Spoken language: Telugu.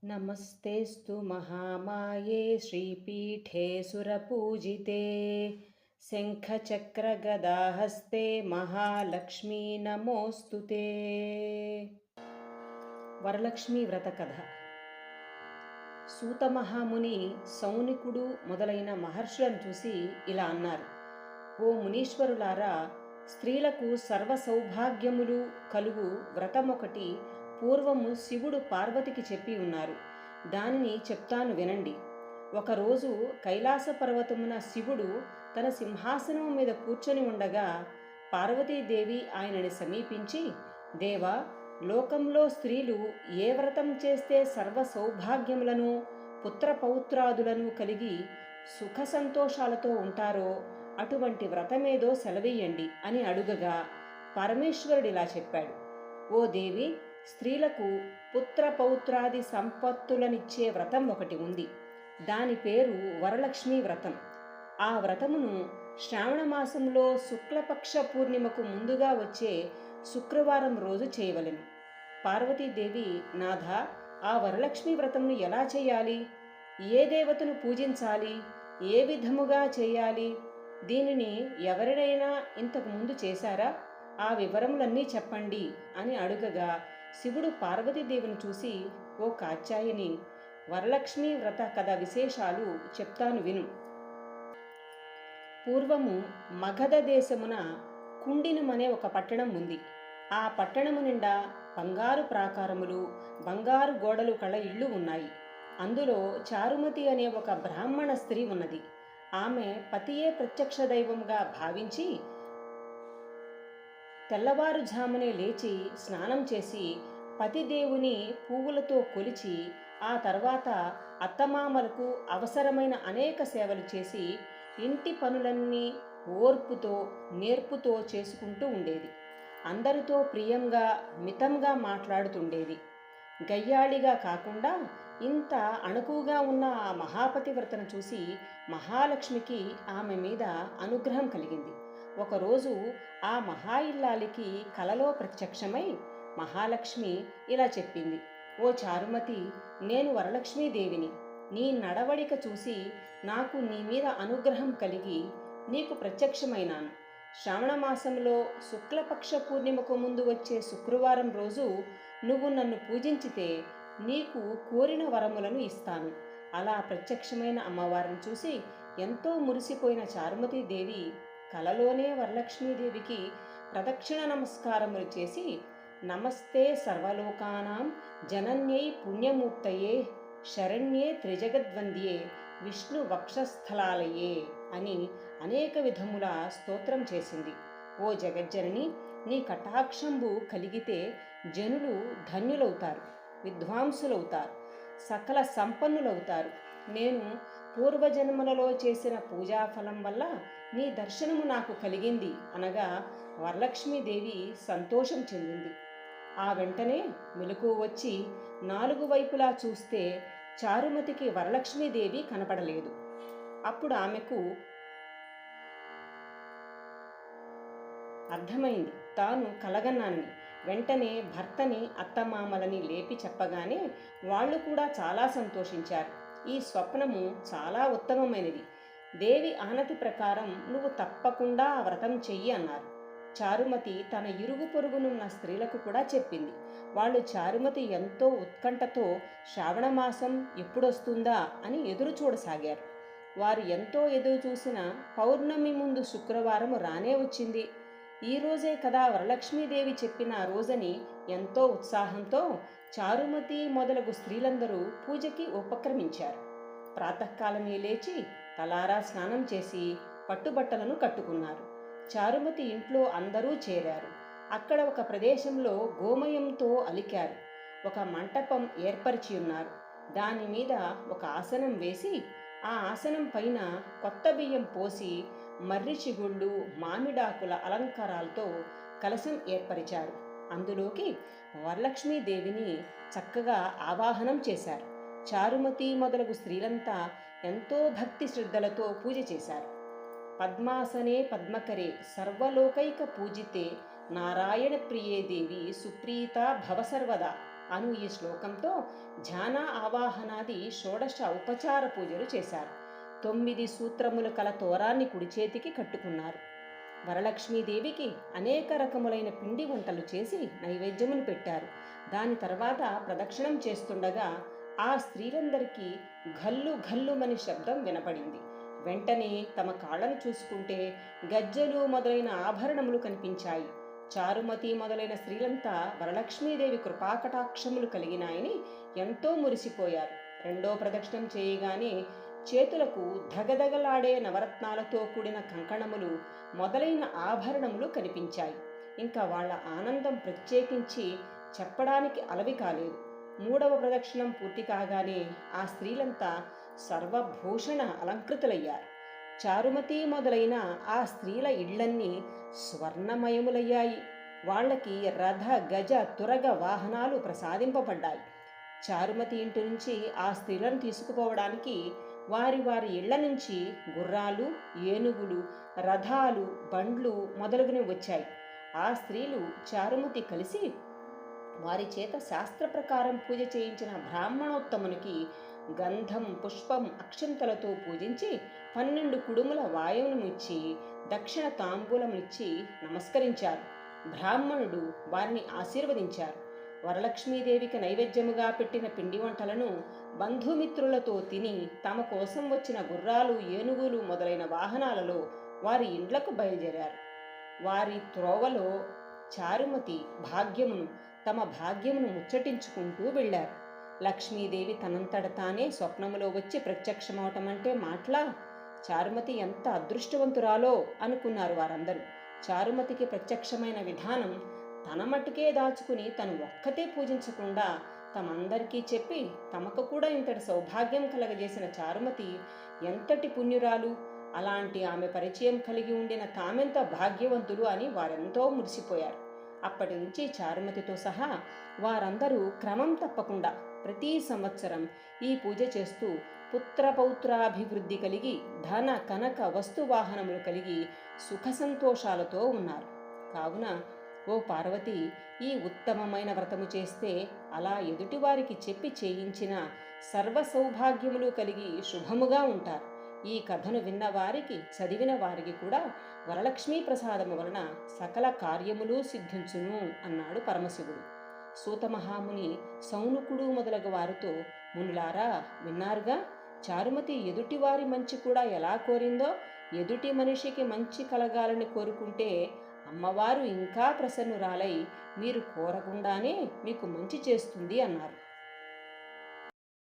नमस्तेऽस्तु महामाये श्रीपीठे सुरपूजिते शङ्खचक्रगदाहस्ते महालक्ष्मी नमोऽस्तु ते। వరలక్ష్మీ వ్రత కథ. సూత మహాముని సౌనికుడు మొదలైన మహర్షులను చూసి ఇలా అన్నారు: ఓ మునీశ్వరులారా, స్త్రీలకు సర్వ సౌభాగ్యములు కలుగు వ్రతమొకటి పూర్వము శివుడు పార్వతికి చెప్పి ఉన్నారు. దానిని చెప్తాను వినండి. ఒకరోజు కైలాస పర్వతమున శివుడు తన సింహాసనం మీద కూర్చొని ఉండగా పార్వతీదేవి ఆయనని సమీపించి, దేవా, లోకంలో స్త్రీలు ఏ వ్రతం చేస్తే సర్వ సౌభాగ్యములను పుత్రపౌత్రాదులను కలిగి సుఖ సంతోషాలతో ఉంటారో అటువంటి వ్రతమేదో సెలవీయండి అని అడుగగా పరమేశ్వరుడిలా చెప్పాడు: ఓ దేవి, స్త్రీలకు పుత్రపౌత్రాది సంపత్తులనిచ్చే వ్రతం ఒకటి ఉంది. దాని పేరు వరలక్ష్మీ వ్రతం. ఆ వ్రతమును శ్రావణ మాసంలో శుక్లపక్ష పూర్ణిమకు ముందుగా వచ్చే శుక్రవారం రోజు చేయవలెను. పార్వతీదేవి, నాథ, ఆ వరలక్ష్మీ వ్రతమును ఎలా చేయాలి? ఏ దేవతను పూజించాలి? ఏ విధముగా చేయాలి? దీనిని ఎవరినైనా ఇంతకు ముందు చేశారా? ఆ వివరములన్నీ చెప్పండి అని అడుగగా శివుడు పార్వతీదేవిని చూసి, ఓ కాత్యాయని, వరలక్ష్మీ వ్రత కథ విశేషాలు చెప్తాను విను. పూర్వము మగధ దేశమున కుండినమనే ఒక పట్టణం ఉంది. ఆ పట్టణము నిండా బంగారు ప్రాకారములు, బంగారు గోడలు కల ఇళ్ళు ఉన్నాయి. అందులో చారుమతి అనే ఒక బ్రాహ్మణ స్త్రీ ఉన్నది. ఆమె పతియే ప్రత్యక్ష దైవంగా భావించి తెల్లవారుజామునే లేచి స్నానం చేసి పతిదేవుని పువ్వులతో కొలిచి ఆ తర్వాత అత్తమామలకు అవసరమైన అనేక సేవలు చేసి ఇంటి పనులన్నీ ఓర్పుతో నేర్పుతో చేసుకుంటూ ఉండేది. అందరితో ప్రియంగా మితంగా మాట్లాడుతుండేది. గయ్యాళిగా కాకుండా ఇంత అణుకుగా ఉన్న ఆ మహాపతివ్రతను చూసి మహాలక్ష్మికి ఆమె మీద అనుగ్రహం కలిగింది. ఒకరోజు ఆ మహా ఇల్లాలికి కలలో ప్రత్యక్షమై మహాలక్ష్మి ఇలా చెప్పింది: ఓ చారుమతి, నేను వరలక్ష్మీదేవిని. నీ నడవడిక చూసి నాకు నీ మీద అనుగ్రహం కలిగి నీకు ప్రత్యక్షమైనాను. శ్రావణ మాసంలో శుక్లపక్ష పూర్ణిమకు ముందు వచ్చే శుక్రవారం రోజు నువ్వు నన్ను పూజించితే నీకు కోరిన వరములను ఇస్తాను. అలా ప్రత్యక్షమైన అమ్మవారిని చూసి ఎంతో మురిసిపోయిన చారుమతీదేవి కలలోనే వరలక్ష్మీదేవికి ప్రదక్షిణ నమస్కారములు చేసి, నమస్తే సర్వలోకానాం జనన్యై పుణ్యమూర్తయే శరణ్యే త్రిజగద్వంద్యే విష్ణు వక్షస్థలాలయే అని అనేక విధముల స్తోత్రం చేసింది. ఓ జగజ్జనని, నీ కటాక్షంబు కలిగితే జనులు ధన్యులవుతారు, విద్వాంసులవుతారు, సకల సంపన్నులవుతారు. నేను పూర్వజన్మలలో చేసిన పూజాఫలం వల్ల నీ దర్శనము నాకు కలిగింది అనగా వరలక్ష్మీదేవి సంతోషం చెందింది. ఆ వెంటనే మెలకువ వచ్చి 4 వైపులా చూస్తే చారుమతికి వరలక్ష్మీదేవి కనపడలేదు. అప్పుడు ఆమెకు అర్థమైంది తాను కలగన్నానని. వెంటనే భర్తని అత్తమామలని లేపి చెప్పగానే వాళ్ళు కూడా చాలా సంతోషించారు. ఈ స్వప్నము చాలా ఉత్తమమైనది. దేవి ఆనతి ప్రకారం నువ్వు తప్పకుండా ఆ వ్రతం చెయ్యి అన్నారు. చారుమతి తన ఇరుగు పొరుగునున్న స్త్రీలకు కూడా చెప్పింది. వాళ్ళు చారుమతి ఎంతో ఉత్కంఠతో శ్రావణమాసం ఎప్పుడొస్తుందా అని ఎదురు చూడసాగారు. వారు ఎంతో ఎదురు చూసిన పౌర్ణమి ముందు శుక్రవారం రానే వచ్చింది. ఈ రోజే కదా వరలక్ష్మీదేవి చెప్పిన రోజని ఎంతో ఉత్సాహంతో చారుమతి మొదలగు స్త్రీలందరూ పూజకి ఉపక్రమించారు. ప్రాతకాలమే లేచి తలారా స్నానం చేసి పట్టుబట్టలను కట్టుకున్నారు. చారుమతి ఇంట్లో అందరూ చేరారు. అక్కడ ఒక ప్రదేశంలో గోమయంతో అలికారు. ఒక మంటపం ఏర్పరిచి ఉన్నారు. దాని మీద ఒక ఆసనం వేసి ఆ ఆసనం పైన కొత్త బియ్యం పోసి మర్రి చిగుళ్ళు, మామిడాకుల అలంకారాలతో కలశం ఏర్పరిచారు. అందులోకి వరలక్ష్మీదేవిని చక్కగా ఆవాహనం చేశారు. చారుమతి మొదలగు స్త్రీలంతా ఎంతో భక్తి శ్రద్ధలతో పూజ చేశారు. పద్మాసనే పద్మకరే సర్వలోకైక పూజితే నారాయణ ప్రియే దేవి సుప్రీత భవ సర్వదా అను ఈ శ్లోకంతో ధ్యాన ఆవాహనాది షోడశ ఉపచార పూజలు చేశారు. 9 సూత్రములు కల తోరాన్ని కుడి చేతికి కట్టుకున్నారు. వరలక్ష్మీదేవికి అనేక రకములైన పిండి వంటలు చేసి నైవేద్యమును పెట్టారు. దాని తర్వాత ప్రదక్షిణం చేస్తుండగా ఆ స్త్రీలందరికీ ఘల్లు ఘల్లుమని శబ్దం వినపడింది. వెంటనే తమ కాళ్ళను చూసుకుంటే గజ్జెలు మొదలైన ఆభరణములు కనిపించాయి. చారుమతి మొదలైన స్త్రీలంతా వరలక్ష్మీదేవి కృపాకటాక్షములు కలిగినాయని ఎంతో మురిసిపోయారు. రెండో ప్రదక్షిణం చేయగానే చేతులకు ధగధగలాడే నవరత్నాలతో కూడిన కంకణములు మొదలైన ఆభరణములు కనిపించాయి. ఇంకా వాళ్ళ ఆనందం ప్రత్యేకించి చెప్పడానికి అలవి కాలేదు. మూడవ ప్రదక్షిణం పూర్తి కాగానే ఆ స్త్రీలంతా సర్వభూషణ అలంకృతులయ్యారు. చారుమతి మొదలైన ఆ స్త్రీల ఇళ్లన్నీ స్వర్ణమయములయ్యాయి. వాళ్ళకి రథ గజ తురగ వాహనాలు ప్రసాదింపబడ్డాయి. చారుమతి ఇంటి నుంచి ఆ స్త్రీలను తీసుకుపోవడానికి వారి వారి ఇళ్ల నుంచి గుర్రాలు, ఏనుగులు, రథాలు, బండ్లు మొదలుగునవి వచ్చాయి. ఆ స్త్రీలు చారుమతి కలిసి వారి చేత శాస్త్ర ప్రకారం పూజ చేయించిన బ్రాహ్మణోత్తమునికి గంధం, పుష్పం, అక్షంతలతో పూజించి 12 కుడుముల వాయువునిచ్చి దక్షిణ తాంబూలమునిచ్చి నమస్కరించారు. బ్రాహ్మణుడు వారిని ఆశీర్వదించారు. వరలక్ష్మీదేవికి నైవేద్యముగా పెట్టిన పిండి వంటలను బంధుమిత్రులతో తిని తమ కోసం వచ్చిన గుర్రాలు, ఏనుగులు మొదలైన వాహనాలలో వారి ఇండ్లకు బయలుదేరారు. వారి త్రోవలో చారుమతి తమ భాగ్యమును ముచ్చటించుకుంటూ వెళ్ళారు. లక్ష్మీదేవి తనంతట తానే స్వప్నములో వచ్చి ప్రత్యక్షమవటం అంటే మాటలా? చారుమతి ఎంత అదృష్టవంతురాలో అనుకున్నారు వారందరూ. చారుమతికి ప్రత్యక్షమైన విధానం తన మట్టుకే దాచుకుని తను ఒక్కతే పూజించకుండా తమందరికీ చెప్పి తమకు కూడా ఇంతటి సౌభాగ్యం కలగజేసిన చారుమతి ఎంతటి పుణ్యురాలు, అలాంటి ఆమె పరిచయం కలిగి ఉండిన తామెంత భాగ్యవంతులు అని వారెంతో మురిసిపోయారు. అప్పటి నుంచి చారుమతితో సహా వారందరూ క్రమం తప్పకుండా ప్రతి సంవత్సరం ఈ పూజ చేస్తూ పుత్రపౌత్రాభివృద్ధి కలిగి ధన కనక వస్తువాహనములు కలిగి సుఖ సంతోషాలతో ఉన్నారు. కావున ఓ పార్వతి, ఈ ఉత్తమమైన వ్రతము చేస్తే అలా ఎదుటివారికి చెప్పి చేయించిన సర్వ సౌభాగ్యములు కలిగి శుభముగా ఉంటారు. ఈ కథను విన్నవారికి, చదివిన వారికి కూడా వరలక్ష్మీ ప్రసాదము వలన సకల కార్యములు సిద్ధించును అన్నాడు పరమశివుడు. సూతమహాముని, సౌనుకుడు మొదలగు వారితో, మునులారా విన్నారుగా, చారుమతి ఎదుటివారి మంచి కూడా ఎలా కోరిందో. ఎదుటి మనిషికి మంచి కలగాలని కోరుకుంటే అమ్మవారు ఇంకా ప్రసన్నురాలై మీరు కోరకుండానే మీకు మంచి చేస్తుంది అన్నారు.